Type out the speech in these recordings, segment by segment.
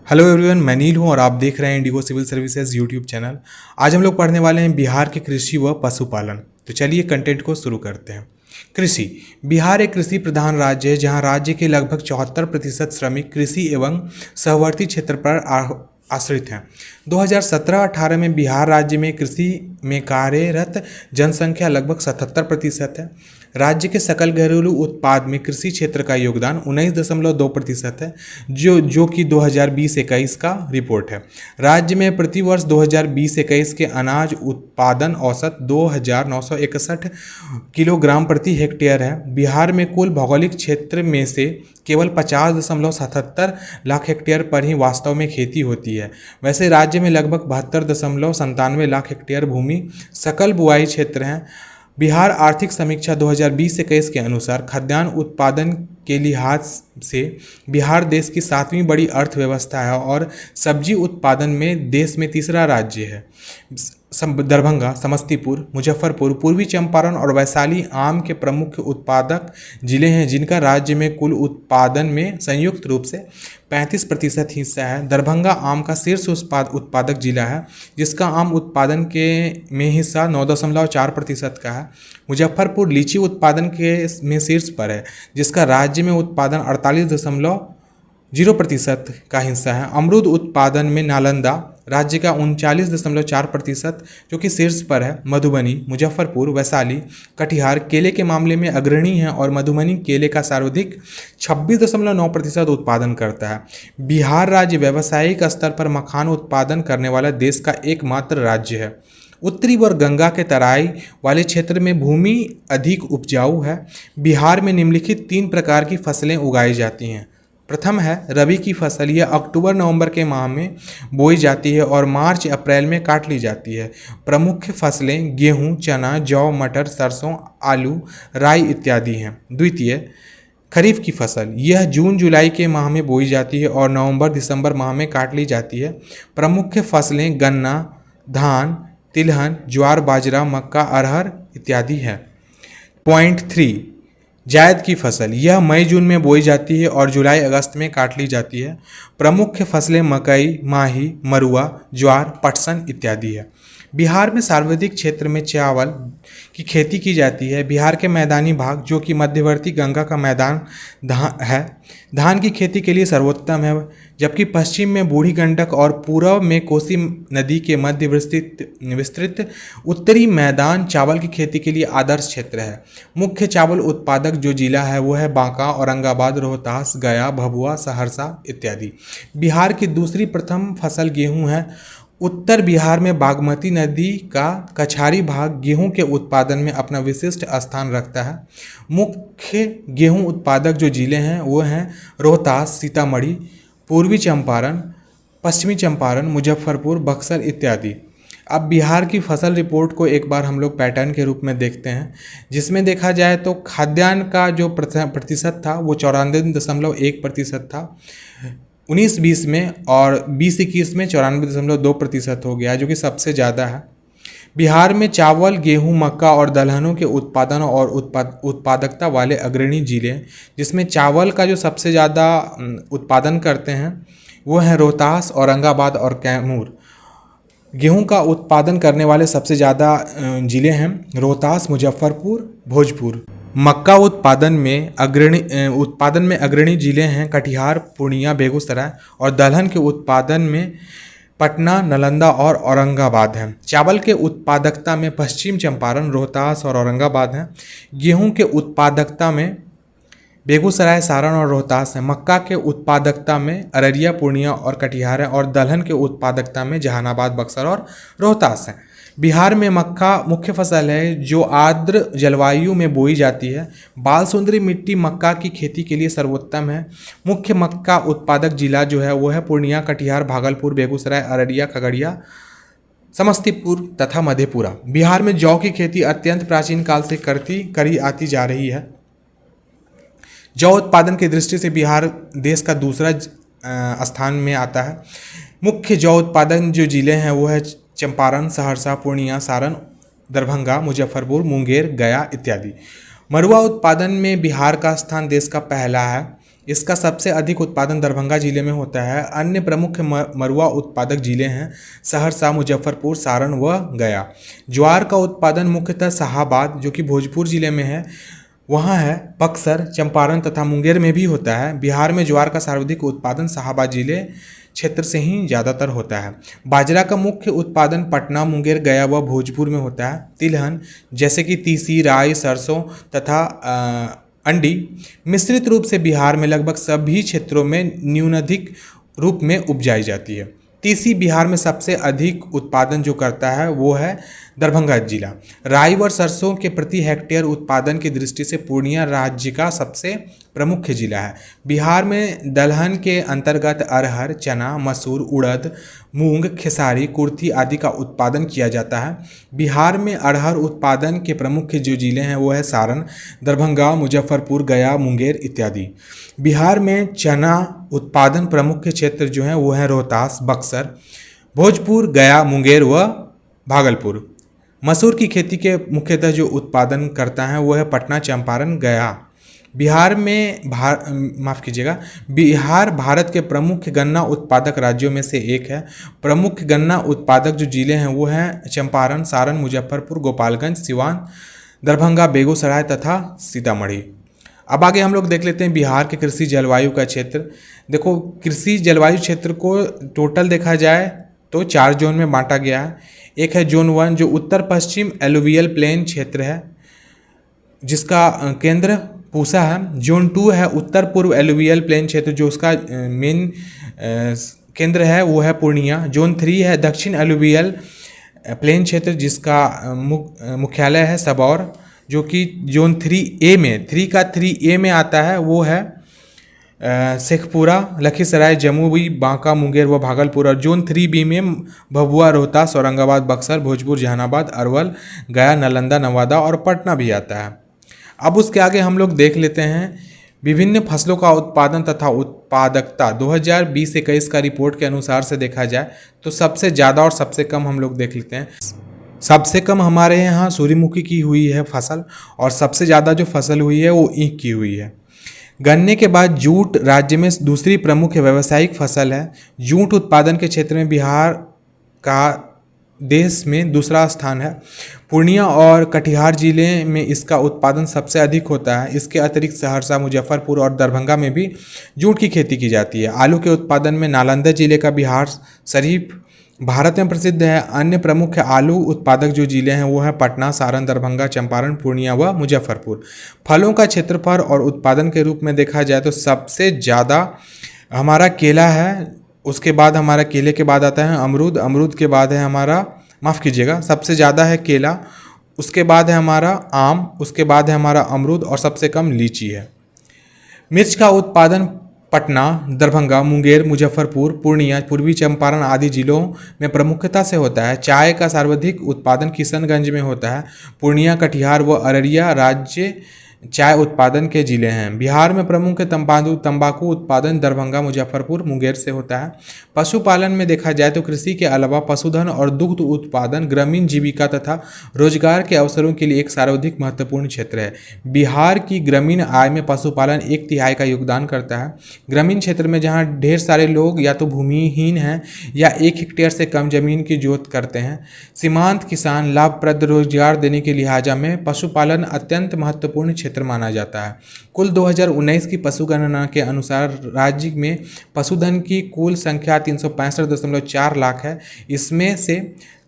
Hello everyone, मैं नील हूं और आप देख रहे हैं Indigo civil services YouTube channel. आज हम लोग पढ़ने वाले हैं बिहार के कृषि व पशुपालन। तो चलिए कंटेंट को शुरू करते हैं। कृषि। बिहार एक कृषि प्रधान राज्य है जहां राज्य के लगभग 74% श्रमिक कृषि एवं सहवर्ती क्षेत्र पर आश्रित हैं। 2017-18 में बिहार राज्य में कृषि में कार्यरत जनसंख्या लगभग 77% है। राज्य के सकल घरेलू उत्पाद में कृषि क्षेत्र का योगदान 19.2% है, जो कि 2020-21 का रिपोर्ट है। राज्य में प्रतिवर्ष 2020-21 के अनाज उत्पादन औसत 2,961 किलोग्राम प्रति हेक्टेयर है। बिहार में कुल भौगोलिक क्षेत्र में से केवल 50.77 लाख हेक्टेयर पर ही वास्तव में खेती होती है। वैसे राज्य में लगभग 72.97 लाख हेक्टेयर भूमि सकल बुआई क्षेत्र है। बिहार आर्थिक समीक्षा 2020-21 के अनुसार खाद्यान्न उत्पादन के लिहाज से बिहार देश की 7वीं बड़ी अर्थव्यवस्था है और सब्जी उत्पादन में देश में तीसरा राज्य है। दरभंगा, समस्तीपुर, मुजफ्फरपुर, पूर्वी चंपारण और वैशाली आम के प्रमुख उत्पादक जिले हैं, जिनका राज्य में कुल उत्पादन में संयुक्त रूप से 35% हिस्सा है। दरभंगा आम का शीर्ष उत्पादक जिला है, जिसका आम उत्पादन के में हिस्सा 9.4% का है। मुजफ्फरपुर लीची उत्पादन के में शीर्ष पर है, जिसका राज्य में उत्पादन 48.0% का हिस्सा है। अमरूद उत्पादन में नालंदा राज्य का 39.4%, जो कि शीर्ष पर है। मधुबनी, मुजफ्फरपुर, वैशाली, कटिहार केले के मामले में अग्रणी है और मधुबनी केले का सर्वाधिक 26.9% उत्पादन करता है। बिहार राज्य व्यावसायिक स्तर पर मखान उत्पादन करने वाला देश का एकमात्र राज्य है। उत्तरी और गंगा के तराई वाले क्षेत्र में भूमि अधिक उपजाऊ है। बिहार में निम्नलिखित 3 प्रकार की फसलें उगाई जाती हैं। प्रथम है रबी की फसल। यह अक्टूबर-नवंबर के माह में बोई जाती है और मार्च-अप्रैल में काट ली जाती है। प्रमुख फसलें गेहूं, चना, जौ, मटर, सरसों, आलू, राई इत्यादि हैं। द्वितीय खरीफ की फसल। यह जून-जुलाई के माह में बोई जाती है और नवंबर-दिसंबर माह में काट ली जाती है। प्रमुख फसलें गन्ना, धान, तिलहन, ज्वार, बाजरा, मक्का, अरहर इत्यादि है। पॉइंट 3 जायद की फसल। यह मई-जून में बोई जाती है और जुलाई-अगस्त में काट ली जाती है। प्रमुख फसलें मकई, माही, मरुआ, ज्वार, पटसन इत्यादि है। बिहार में सर्वाधिक क्षेत्र में चावल की खेती की जाती है। बिहार के मैदानी भाग, जो कि मध्यवर्ती गंगा का मैदान है, धान की खेती के लिए सर्वोत्तम है, जबकि पश्चिम में बूढ़ी गंडक और पूर्व में कोसी नदी के मध्य विस्तृत उत्तरी मैदान चावल की खेती के लिए आदर्श क्षेत्र है। मुख्य चावल उत्पादक जो जिला है वो है बांका, औरंगाबाद, रोहतास, गया, भभुआ, सहरसा इत्यादि। बिहार की दूसरी प्रथम फसल गेहूं है। उत्तर बिहार में बागमती नदी का कछारी भाग गेहूं के उत्पादन में अपना विशिष्ट स्थान रखता है। मुख्य गेहूं उत्पादक जो जिले हैं वो हैं रोहतास, सीतामढ़ी, पूर्वी चंपारण, पश्चिमी चंपारण, मुजफ्फरपुर, बक्सर इत्यादि। अब बिहार की फसल रिपोर्ट को एक बार हम लोग पैटर्न के रूप में देखते हैं, जिसमें देखा जाए तो खाद्यान्न का जो प्रतिशत था वो 94.1% था 19-20 में, और 20-21 में 94.2% हो गया, जो कि सबसे ज़्यादा है। बिहार में चावल, गेहूं, मक्का और दलहनों के उत्पादन और उत्पादकता वाले अग्रणी जिले, जिसमें चावल का जो सबसे ज़्यादा उत्पादन करते हैं वो हैं रोहतास, औरंगाबाद और कैमूर। गेहूं का उत्पादन करने वाले सबसे ज़्यादा जिले हैं रोहतास, मुजफ्फरपुर, भोजपुर। मक्का उत्पादन में अग्रणी जिले हैं कटिहार, पूर्णिया, बेगूसराय, और दलहन के उत्पादन में पटना, नालंदा और औरंगाबाद हैं। चावल के उत्पादकता में पश्चिम चंपारण, रोहतास और औरंगाबाद हैं। गेहूं के उत्पादकता में बेगूसराय, सारण और रोहतास है। मक्का के उत्पादकता में अररिया, पूर्णिया और कटिहार है, और दलहन के उत्पादकता में जहानाबाद, बक्सर और रोहतास है। बिहार में मक्का मुख्य फसल है जो आर्द्र जलवायु में बोई जाती है। बालसुंदरी मिट्टी मक्का की खेती के लिए सर्वोत्तम है। मुख्य मक्का उत्पादक जिला जो है वो है पूर्णिया, कटिहार, भागलपुर, बेगूसराय, अररिया, खगड़िया, समस्तीपुर तथा मधेपुरा। बिहार में जौ की खेती अत्यंत प्राचीन काल से करी आती जा रही है। जौ उत्पादन की दृष्टि से बिहार देश का दूसरा स्थान में आता है। मुख्य जौ उत्पादन जो जिले हैं वो है चंपारण, सहरसा, पूर्णिया, सारण, दरभंगा, मुजफ्फरपुर, मुंगेर, गया इत्यादि। मरुआ उत्पादन में बिहार का स्थान देश का पहला है। इसका सबसे अधिक उत्पादन दरभंगा जिले में होता है। अन्य प्रमुख मरुआ उत्पादक जिले हैं सहरसा, मुजफ्फरपुर, सारण व गया। ज्वार का उत्पादन मुख्यतः शाहाबाद जो कि भोजपुर जिले में है वहाँ है, बक्सर, चंपारण तथा मुंगेर में भी होता है। बिहार में ज्वार का सर्वाधिक उत्पादन शाहाबाद जिले क्षेत्र से ही ज़्यादातर होता है। बाजरा का मुख्य उत्पादन पटना, मुंगेर, गया व भोजपुर में होता है। तिलहन जैसे कि तीसी, राई, सरसों तथा अंडी मिश्रित रूप से बिहार में लगभग सभी क्षेत्रों में न्यूनाधिक रूप में उपजाई जाती है। तीसी बिहार में सबसे अधिक उत्पादन जो करता है वो है दरभंगा जिला। राई व सरसों के प्रति हेक्टेयर उत्पादन की दृष्टि से पूर्णिया राज्य का सबसे प्रमुख जिला है। बिहार में दलहन के अंतर्गत अरहर, चना, मसूर, उड़द, मूंग, खेसारी, कुर्थी आदि का उत्पादन किया जाता है। बिहार में अरहर उत्पादन के प्रमुख जो जिले हैं वो है सारण, दरभंगा, मुजफ्फरपुर, गया, मुंगेर इत्यादि। बिहार में चना उत्पादन प्रमुख क्षेत्र जो हैं वो है रोहतास, बक्सर, भोजपुर, गया, मुंगेर व भागलपुर। मसूर की खेती के मुख्यतः जो उत्पादन करता है वो है पटना, चंपारण, गया। बिहार भारत के प्रमुख गन्ना उत्पादक राज्यों में से एक है। प्रमुख गन्ना उत्पादक जो जिले हैं वो हैं चंपारण, सारण, मुजफ्फरपुर, गोपालगंज, सिवान, दरभंगा, बेगूसराय तथा सीतामढ़ी। अब आगे हम लोग देख लेते हैं बिहार के कृषि जलवायु का क्षेत्र। देखो, कृषि जलवायु क्षेत्र को टोटल देखा जाए तो 4 जोन में बांटा गया है। एक है जोन 1 जो उत्तर पश्चिम एलुवियल प्लेन क्षेत्र है जिसका केंद्र पूसा है। जोन 2 है उत्तर पूर्व एलुवियल प्लेन क्षेत्र जो उसका मेन केंद्र है वो है पूर्णिया। जोन 3 है दक्षिण एलुवियल प्लेन क्षेत्र जिसका मुख्यालय है सबौर, जो कि जोन 3A में 3A में आता है वो है शेखपुरा, लखीसराय, जमुई, बांका, मुंगेर व भागलपुर। और जोन 3B में भभुआ, रोहतास, औरंगाबाद, बक्सर, भोजपुर, जहानाबाद, अरवल, गया, नालंदा, नवादा और पटना भी आता है। अब उसके आगे हम लोग देख लेते हैं विभिन्न फसलों का उत्पादन तथा उत्पादकता 2020-21 का रिपोर्ट के अनुसार से देखा जाए तो सबसे ज़्यादा और सबसे कम हम लोग देख लेते हैं। सबसे कम हमारे यहाँ सूर्यमुखी की हुई है फसल और सबसे ज़्यादा जो फसल हुई है वो ईख की हुई है। गन्ने के बाद जूट राज्य में दूसरी प्रमुख व्यावसायिक फसल है। जूट उत्पादन के क्षेत्र में बिहार का देश में दूसरा स्थान है। पूर्णिया और कटिहार जिले में इसका उत्पादन सबसे अधिक होता है। इसके अतिरिक्त सहरसा, मुजफ्फरपुर और दरभंगा में भी जूट की खेती की जाती है। आलू के उत्पादन में नालंदा जिले का बिहार शरीफ भारत में प्रसिद्ध है। अन्य प्रमुख आलू उत्पादक जो जिले हैं वो हैं पटना, सारण, दरभंगा, चंपारण, पूर्णिया व मुजफ्फरपुर। फलों का क्षेत्रफल और उत्पादन के रूप में देखा जाए तो सबसे ज़्यादा हमारा केला है, उसके बाद हमारा केले के बाद आता है अमरूद, अमरूद के बाद है हमारा सबसे ज़्यादा है केला, उसके बाद है हमारा आम, उसके बाद है हमारा अमरूद और सबसे कम लीची है। मिर्च का उत्पादन पटना, दरभंगा, मुंगेर, मुजफ्फरपुर, पूर्णिया, पूर्वी चंपारण आदि जिलों में प्रमुखता से होता है। चाय का सर्वाधिक उत्पादन किशनगंज में होता है। पूर्णिया, कटिहार व अररिया राज्य चाय उत्पादन के जिले हैं। बिहार में प्रमुख तंबाकू उत्पादन दरभंगा, मुजफ्फरपुर, मुंगेर से होता है। पशुपालन में देखा जाए तो कृषि के अलावा पशुधन और दुग्ध उत्पादन ग्रामीण जीविका तथा रोजगार के अवसरों के लिए एक सर्वाधिक महत्वपूर्ण क्षेत्र है। बिहार की ग्रामीण आय में पशुपालन 1/3 का योगदान करता है। ग्रामीण क्षेत्र में जहाँ ढेर सारे लोग या तो भूमिहीन हैं या 1 हेक्टेयर से कम जमीन की जोत करते हैं, सीमांत किसान लाभप्रद रोजगार देने के लिहाजा में पशुपालन अत्यंत महत्वपूर्ण क्षेत्र माना जाता है। कुल 2019 की पशु गणना के अनुसार राज्य में पशुधन की कुल संख्या 365.4 लाख है। इसमें से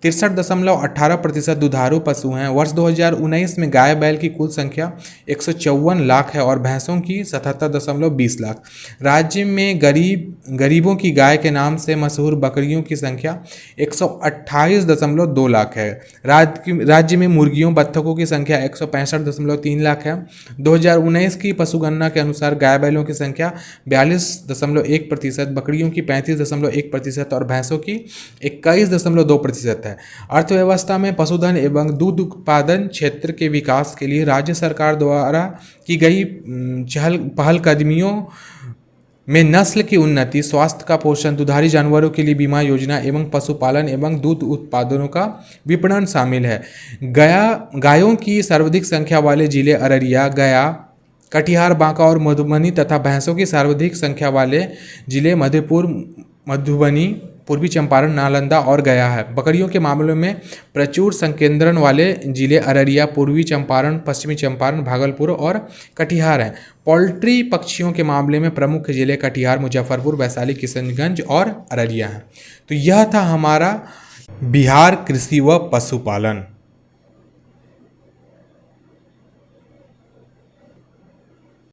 63.18% दुधारू पशु हैं। वर्ष 2019 में गाय बैल की कुल संख्या 154 लाख है और भैंसों की 77.20 लाख। राज्य में गरीबों की गाय के नाम से मशहूर बकरियों की संख्या 128.2 लाख है। राज्य में मुर्गियों बत्तखों की संख्या 165.3 लाख है। 2019 की पशुगणना के अनुसार गाय बैलों की संख्या 42.1%, बकरियों की 35.1% और भैंसों की 21.2% है। अर्थव्यवस्था में पशुधन एवं दूध उत्पादन क्षेत्र के विकास के लिए राज्य सरकार द्वारा की गई पहलकदमियों में नस्ल की उन्नति, स्वास्थ्य का पोषण, दुधारी जानवरों के लिए बीमा योजना एवं पशुपालन एवं दूध उत्पादनों का विपणन शामिल है। गायों की सर्वाधिक संख्या वाले जिले अररिया, गया, कटिहार, बांका और मधुबनी तथा भैंसों की सर्वाधिक संख्या वाले जिले मधेपुर, मधुबनी, पूर्वी चंपारण, नालंदा और गया है। बकरियों के मामले में प्रचुर संकेंद्रण वाले जिले अररिया, पूर्वी चंपारण, पश्चिमी चंपारण, भागलपुर और कटिहार हैं। पोल्ट्री पक्षियों के मामले में प्रमुख जिले कटिहार, मुजफ्फरपुर, वैशाली, किशनगंज और अररिया हैं। तो यह था हमारा बिहार कृषि व पशुपालन।